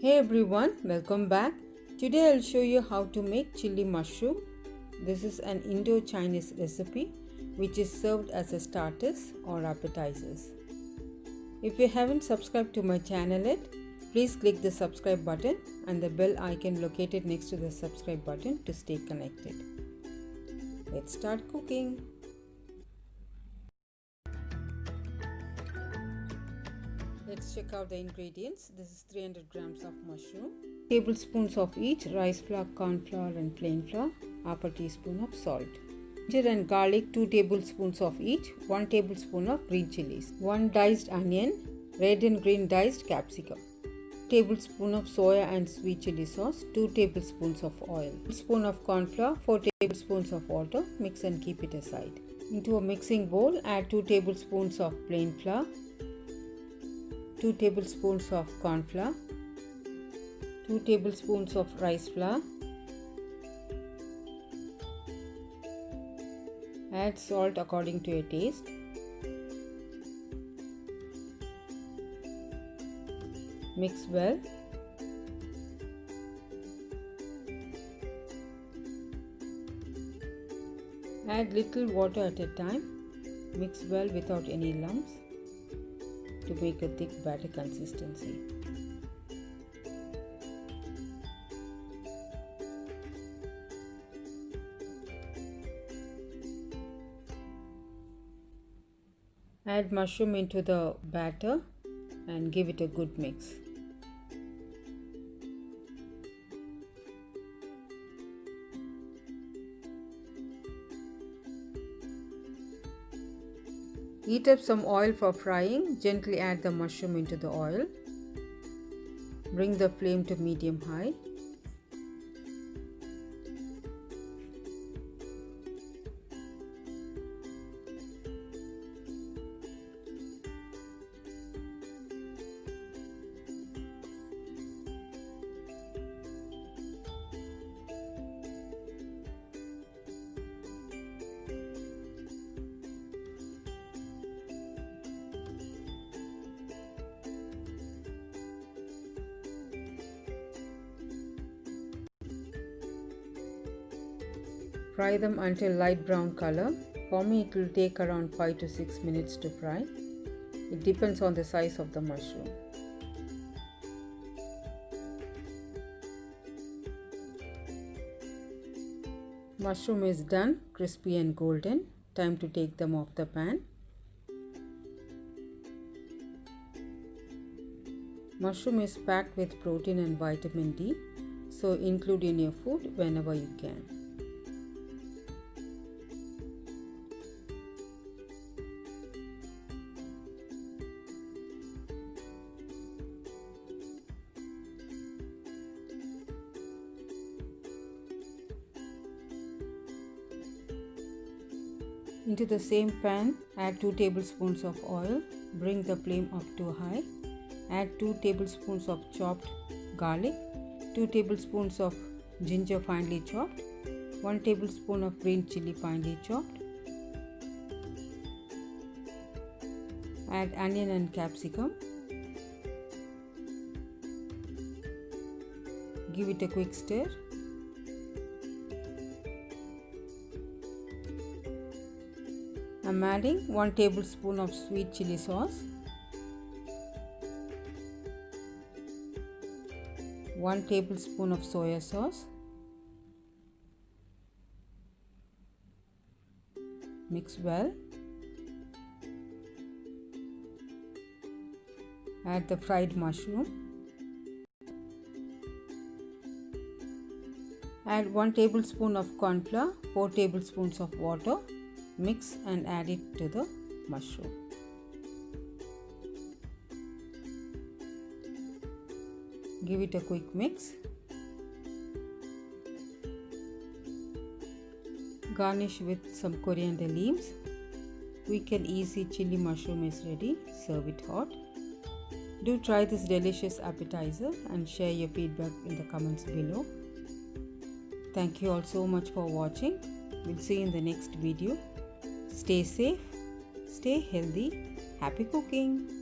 Hey everyone, welcome back. Today I'll show you how to make chili mushroom. This is an Indo-Chinese recipe which is served as a starters or appetizers. If you haven't subscribed to my channel yet, please click the subscribe button and the bell icon located next to the subscribe button to stay connected. Let's start cooking. Let's check out the ingredients. This is 300 grams of mushroom, tablespoons of each rice flour, corn flour and plain flour, half a teaspoon of salt. Ginger and garlic 2 tablespoons of each, 1 tablespoon of green chillies, 1 diced onion, red and green diced capsicum, tablespoon of soya and sweet chili sauce, 2 tablespoons of oil, tablespoon of corn flour, 4 tablespoons of water. Mix and keep it aside. Into a mixing bowl, add 2 tablespoons of plain flour, 2 tablespoons of corn flour, 2 tablespoons of rice flour. Add salt according to your taste. Mix well. Add little water at a time. Mix well without any lumps to make a thick batter consistency. Add mushroom into the batter and give it a good mix. Heat up some oil for frying. Gently add the mushroom into the oil. Bring the flame to medium high. Fry them until light brown color. For me it will take around 5 to 6 minutes to fry. It depends on the size of the mushroom. Mushroom is done, crispy and golden. Time to take them off the pan. Mushroom is packed with protein and vitamin D, so include in your food whenever you can. Into the same pan, add 2 tablespoons of oil. Bring the flame up to high. Add 2 tablespoons of chopped garlic, 2 tablespoons of ginger finely chopped, 1 tablespoon of green chili finely chopped. Add onion and capsicum. Give it a quick stir. I'm adding 1 tablespoon of sweet chili sauce, 1 tablespoon of soya sauce. Mix well. Add the fried mushroom. Add 1 tablespoon of corn flour, 4 tablespoons of water. Mix and add it to the mushroom. Give it a quick mix. Garnish with some coriander leaves. Quick and easy chili mushroom is ready. Serve it hot. Do try this delicious appetizer and share your feedback in the comments below. Thank you all so much for watching. We'll see you in the next video. Stay safe, stay healthy, happy cooking!